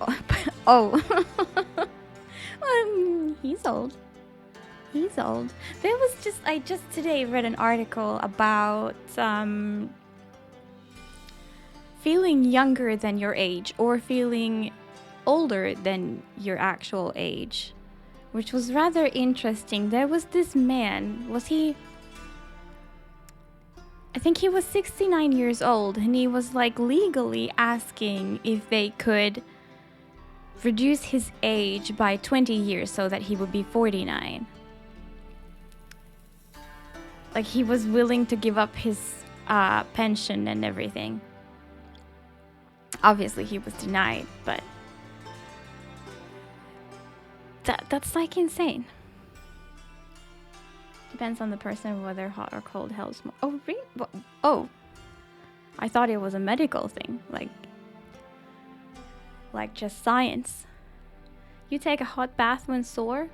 S2: Oh. He's old. He's old. There was I just today read an article about feeling younger than your age or feeling older than your actual age, which was rather interesting. There was this man, I think he was 69 years old, and he was like legally asking if they could reduce his age by 20 years so that he would be 49. Like, he was willing to give up his pension and everything. Obviously, he was denied, but that's like insane. Depends on the person whether hot or cold helps more. Oh, really? Oh, I thought it was a medical thing, like just science. You take a hot bath when sore?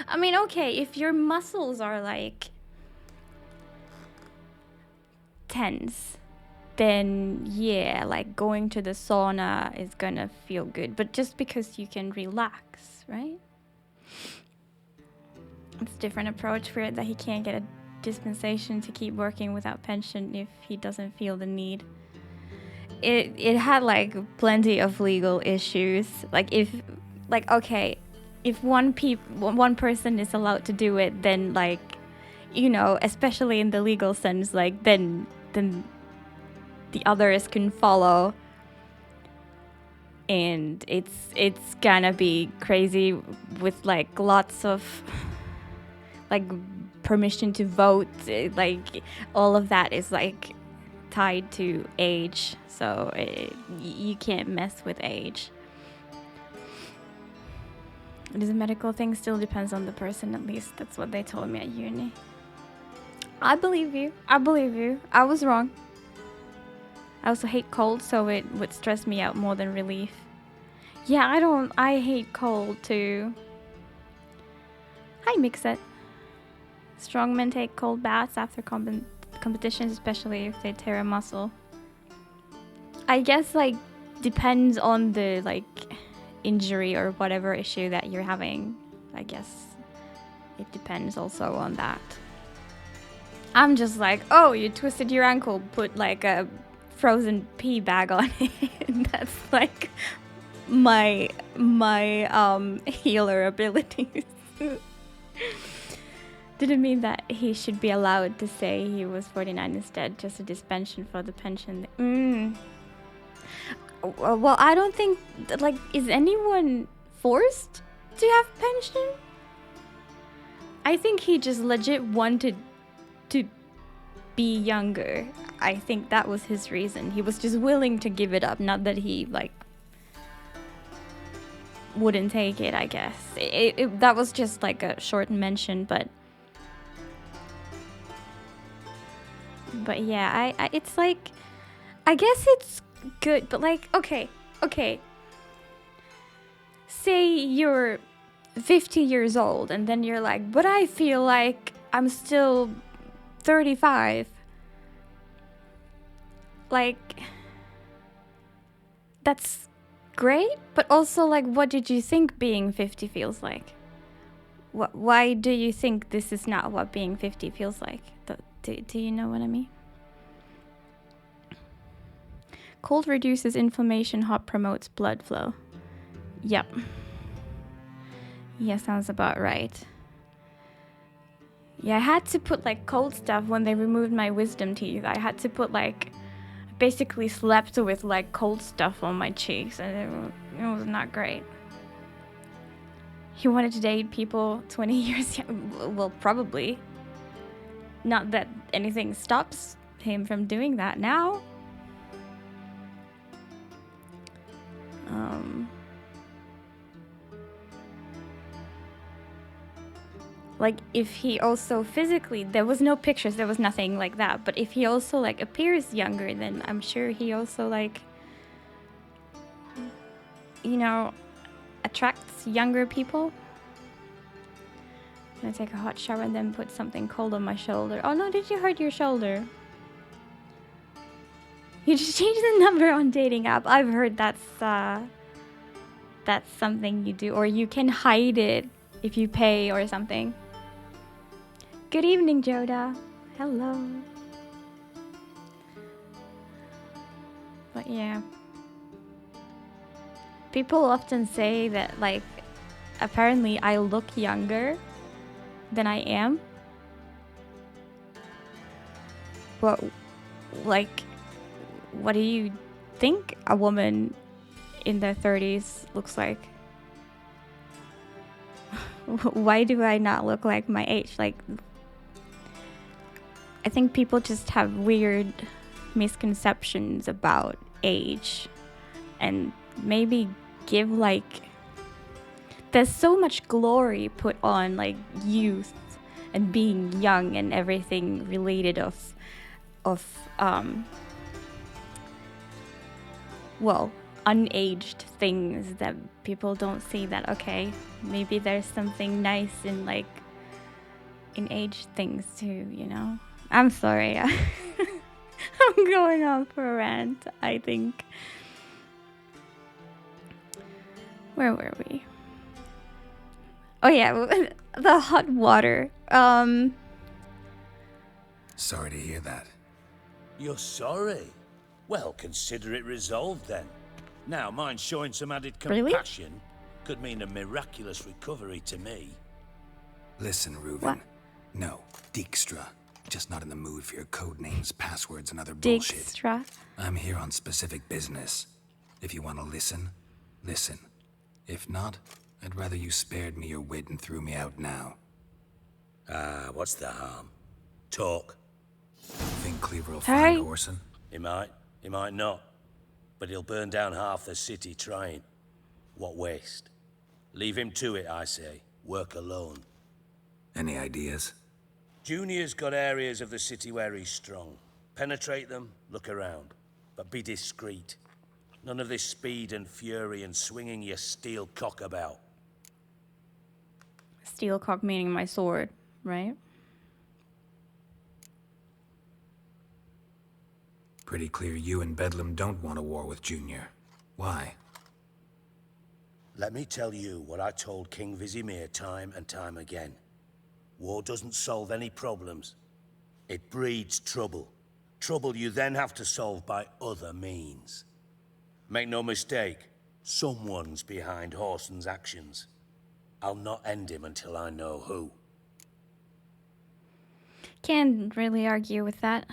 S2: I mean, okay, if your muscles are like tense, then yeah, like going to the sauna is gonna feel good. But just because you can relax, right? It's a different approach for it, that he can't get a dispensation to keep working without pension if he doesn't feel the need. It had like plenty of legal issues. Like if one person is allowed to do it, then like, you know, especially in the legal sense, like then the others can follow, and it's gonna be crazy with like lots of like permission to vote, like all of that is like tied to age, so you can't mess with age. It is a medical thing, still depends on the person, at least that's what they told me at uni. I believe you. I was wrong. I also hate cold, so it would stress me out more than relief. Yeah, I hate cold too. Hi, Mixet. Strongmen take cold baths after competitions, especially if they tear a muscle. I guess like depends on the like injury or whatever issue that you're having. I guess it depends also on that. I'm just like, oh, you twisted your ankle, put like a frozen pea bag on it. That's like my healer abilities. Didn't mean that he should be allowed to say he was 49 instead, just a dispensation for the pension. Well, I don't think, like, is anyone forced to have pension? I think he just legit wanted to be younger. I think that was his reason. He was just willing to give it up, not that he, like, wouldn't take it, I guess. That was just, like, a short mention, but yeah, it's like, I guess it's good, but like, okay. Say you're 50 years old and then you're like, but I feel like I'm still 35. Like, that's great, but also like, what did you think being 50 feels like? Why do you think this is not what being 50 feels like? Do you know what I mean? Cold reduces inflammation, hot promotes blood flow. Yep. Yeah, sounds about right. Yeah, I had to put like cold stuff when they removed my wisdom teeth. I had to put like, basically slept with like cold stuff on my cheeks, and it was not great. He wanted to date people 20 years young. Well, probably. Not that anything stops him from doing that now. Like, if he also physically, there was no pictures, there was nothing like that, but if he also like appears younger, then I'm sure he also like, you know, attracts younger people. I'm gonna take a hot shower and then put something cold on my shoulder. Oh no, did you hurt your shoulder? You just changed the number on dating app. I've heard that's something you do, or you can hide it if you pay or something. Good evening, Joda. Hello. But yeah. People often say that, like, apparently I look younger than I am. But, like, what do you think a woman in their 30s looks like? Why do I not look like my age? Like, I think people just have weird misconceptions about age, and maybe give, like, there's so much glory put on, like, youth and being young and everything related of well, unaged things, that people don't see that, okay, maybe there's something nice in, like, in aged things too, you know? I'm sorry. I'm going on for a rant, I think. Where were we? Oh yeah, the hot water.
S5: Sorry to hear that.
S16: You're sorry? Well, consider it resolved then. Now, mind showing some added compassion could mean a miraculous recovery to me.
S5: Listen, Reuven.
S2: What?
S5: No, Dijkstra. Just not in the mood for your code names, passwords, and other bullshit.
S2: Dijkstra?
S5: I'm here on specific business. If you want to listen, listen. If not, I'd rather you spared me your wit and threw me out now.
S16: What's the harm? Talk.
S5: Think Cleaver will
S2: Hey.
S5: find Orson?
S16: He might not. But he'll burn down half the city trying. What waste? Leave him to it, I say. Work alone.
S5: Any ideas?
S16: Junior's got areas of the city where he's strong. Penetrate them, look around. But be discreet. None of this speed and fury and swinging your steel cock about.
S2: Steel cock meaning my sword, right?
S5: Pretty clear you and Bedlam don't want a war with Junior. Why?
S16: Let me tell you what I told King Vizimir time and time again. War doesn't solve any problems. It breeds trouble. Trouble you then have to solve by other means. Make no mistake, someone's behind Whoreson's actions. I'll not end him until I know who.
S2: Can't really argue with that.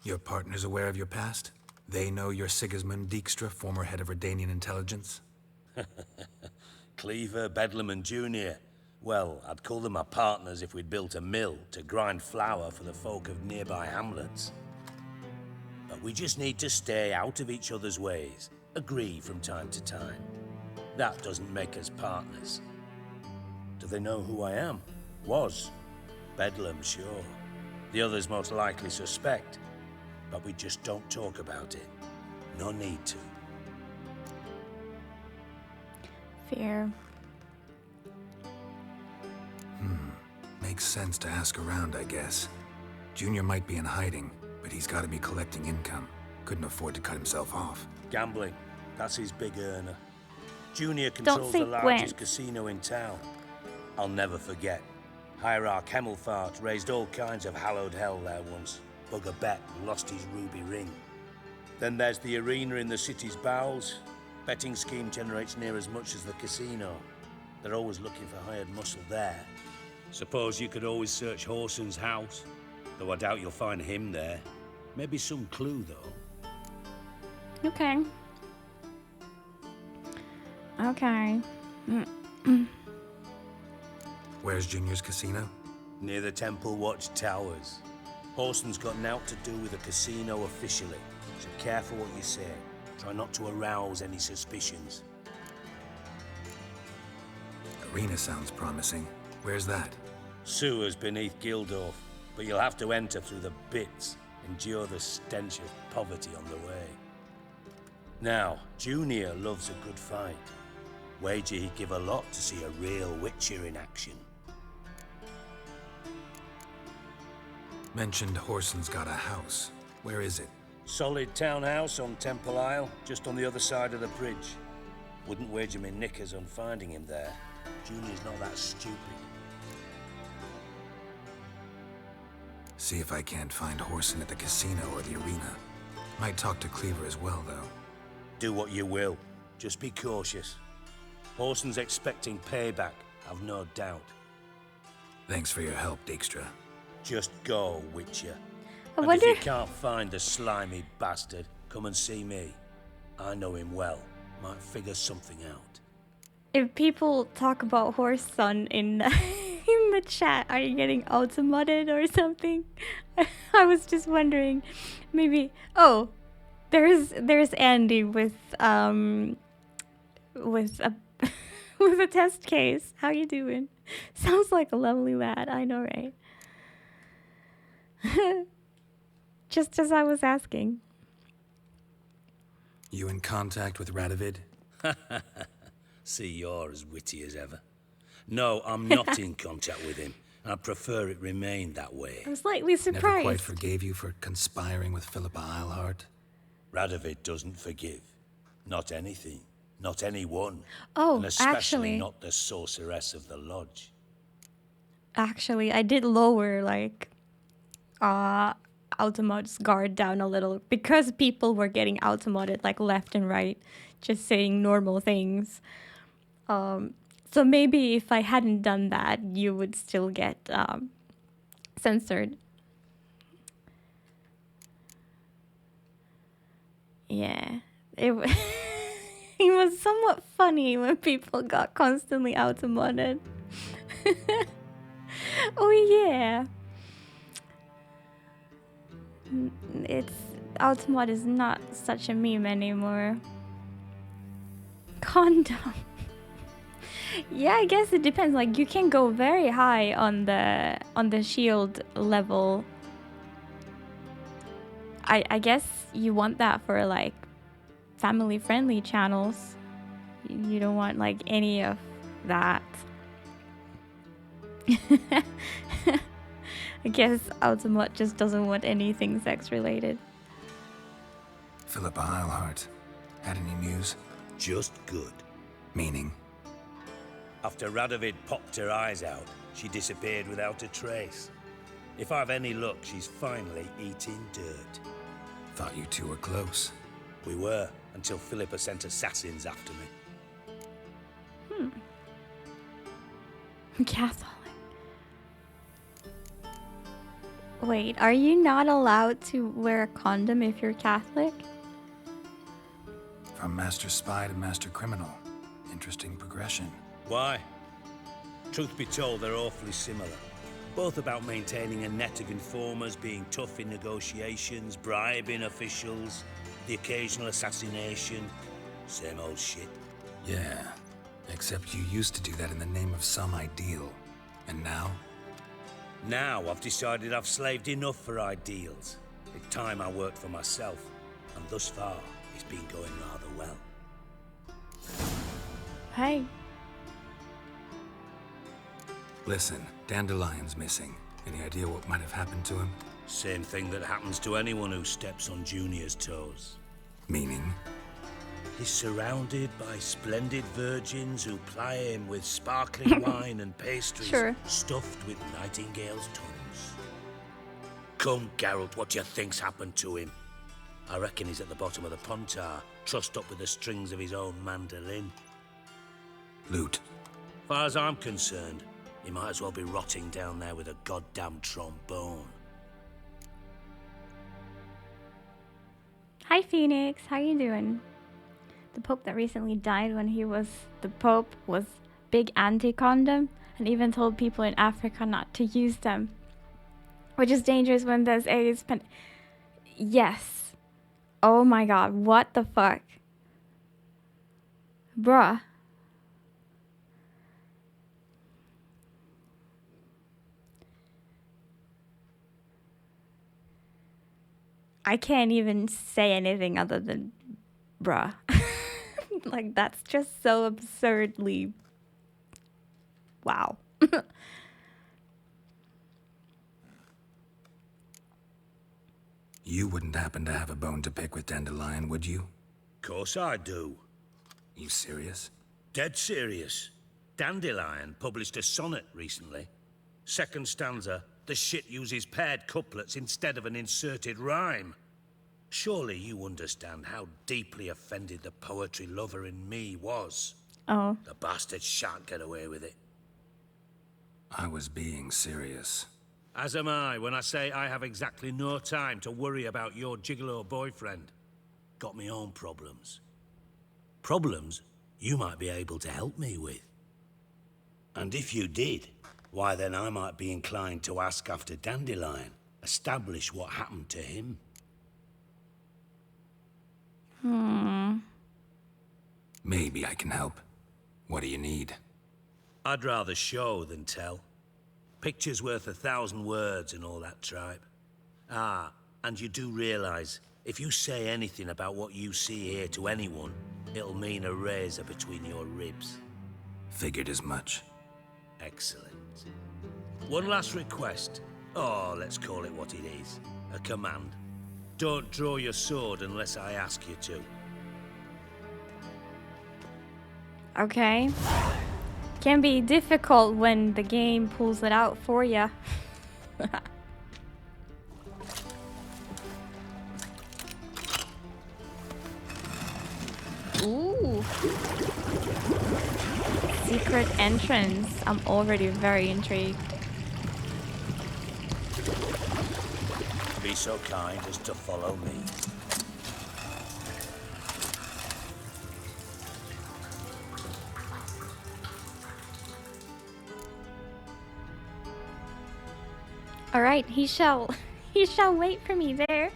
S5: Your partner's aware of your past? They know you're Sigismund Dijkstra, former head of Redanian intelligence?
S16: Cleaver, Bedlam, and Junior. Well, I'd call them my partners if we'd built a mill to grind flour for the folk of nearby hamlets. But we just need to stay out of each other's ways, agree from time to time. That doesn't make us partners. Do they know who I am? Was. Bedlam, sure. The others most likely suspect. But we just don't talk about it. No need to.
S2: Fair.
S5: Makes sense to ask around, I guess. Junior might be in hiding, but he's got to be collecting income. Couldn't afford to cut himself off.
S16: Gambling. That's his big earner. Junior controls the largest casino in town. I'll never forget. Hierarch Hemmelfart raised all kinds of hallowed hell there once. Bugger bet and lost his ruby ring. Then there's the arena in the city's bowels. Betting scheme generates near as much as the casino. They're always looking for hired muscle there. Suppose you could always search Whoreson's house, though I doubt you'll find him there. Maybe some clue, though.
S2: Okay. Okay.
S5: Where's Junior's casino?
S16: Near the Temple Watch Towers. Whoreson's got naught to do with the casino officially, so careful what you say. Try not to arouse any suspicions.
S5: Arena sounds promising. Where's that?
S16: Sewers beneath Gildorf, but you'll have to enter through the bits, endure the stench of poverty on the way. Now, Junior loves a good fight. Wager he'd give a lot to see a real Witcher in action.
S5: Mentioned Whoreson's got a house. Where is it?
S16: Solid townhouse on Temple Isle, just on the other side of the bridge. Wouldn't wager me knickers on finding him there. Junior's not that stupid.
S5: See if I can't find Horson at the casino or the arena. Might talk to Cleaver as well, though.
S16: Do what you will. Just be cautious. Horson's expecting payback, I've no doubt.
S5: Thanks for your help, Dijkstra.
S16: Just go, Witcher.
S2: I
S16: And
S2: wonder...
S16: if you can't find the slimy bastard, come and see me. I know him well. Might figure something out.
S2: If people talk about Horson in in the chat, are you getting automodded or something? I was just wondering, maybe. Oh, there's Andy with a with a test case. How you doing? Sounds like a lovely lad. I know, right? Just as I was asking.
S5: You in contact with Radovid?
S16: See, you're as witty as ever. No, I'm not in contact with him. I prefer it remained that way.
S2: I'm slightly
S5: Never
S2: surprised.
S5: quite forgave you for conspiring with Philippa Eilhart?
S16: Radovid doesn't forgive. Not anything. Not anyone.
S2: Oh,
S16: and especially
S2: actually.
S16: not the sorceress of the lodge.
S2: Actually, I did lower like Automod's guard down a little because people were getting automodded like left and right, just saying normal things. So maybe if I hadn't done that, you would still get censored. Yeah, it it was somewhat funny when people got constantly automodded. Oh yeah. It's Automod is not such a meme anymore. Condom. Yeah, I guess it depends. Like you can go very high on the shield level. I guess you want that for like family friendly channels. You don't want like any of that. I guess Automod just doesn't want anything sex related.
S5: Philippa Eilhart. Had any news?
S16: Just good.
S5: Meaning?
S16: After Radovid popped her eyes out, she disappeared without a trace. If I've any luck, she's finally eating dirt.
S5: Thought you two were close.
S16: We were, until Philippa sent assassins after me.
S2: Catholic. Wait, are you not allowed to wear a condom if you're Catholic?
S5: From Master Spy to Master Criminal. Interesting progression.
S16: Why? Truth be told, they're awfully similar. Both about maintaining a net of informers, being tough in negotiations, bribing officials, the occasional assassination. Same old shit.
S5: Yeah, except you used to do that in the name of some ideal. And now?
S16: Now I've decided I've slaved enough for ideals. It's time I worked for myself. And thus far, it's been going rather well.
S2: Hey.
S5: Listen, Dandelion's missing. Any idea what might have happened to him?
S16: Same thing that happens to anyone who steps on Junior's toes.
S5: Meaning?
S16: He's surrounded by splendid virgins who ply him with sparkling wine and pastries stuffed with nightingales' tongues. Come, Geralt, what do you think's happened to him? I reckon he's at the bottom of the Pontar, trussed up with the strings of his own mandolin.
S5: Loot.
S16: Far as I'm concerned, he might as well be rotting down there with a goddamn trombone.
S2: Hi Phoenix, how you doing? The Pope that recently died when he was the Pope was big anti-condom and even told people in Africa not to use them. Which is dangerous when there's AIDS. Yes. Oh my god, what the fuck? Bruh. I can't even say anything other than bruh. Like, that's just so absurdly... Wow.
S5: You wouldn't happen to have a bone to pick with Dandelion, would you?
S16: Course I do.
S5: You serious?
S16: Dead serious. Dandelion published a sonnet recently. Second stanza, The shit uses paired couplets instead of an inserted rhyme. Surely you understand how deeply offended the poetry lover in me was.
S2: Oh.
S16: The bastard shan't get away with it.
S5: I was being serious.
S16: As am I when I say I have exactly no time to worry about your gigolo boyfriend. Got me own problems. Problems you might be able to help me with. And if you did, why then I might be inclined to ask after Dandelion, establish what happened to him.
S5: Maybe I can help. What do you need?
S16: I'd rather show than tell. Picture's worth 1,000 words and all that tripe. Ah, and you do realize, if you say anything about what you see here to anyone, it'll mean a razor between your ribs.
S5: Figured as much.
S16: Excellent. One last request. Oh, let's call it what it is. A command. Don't draw your sword unless I ask you to.
S2: Okay. Can be difficult when the game pulls it out for you. Ooh. Secret entrance. I'm already very intrigued.
S16: Be so kind as to follow me.
S2: All right, he shall wait for me there.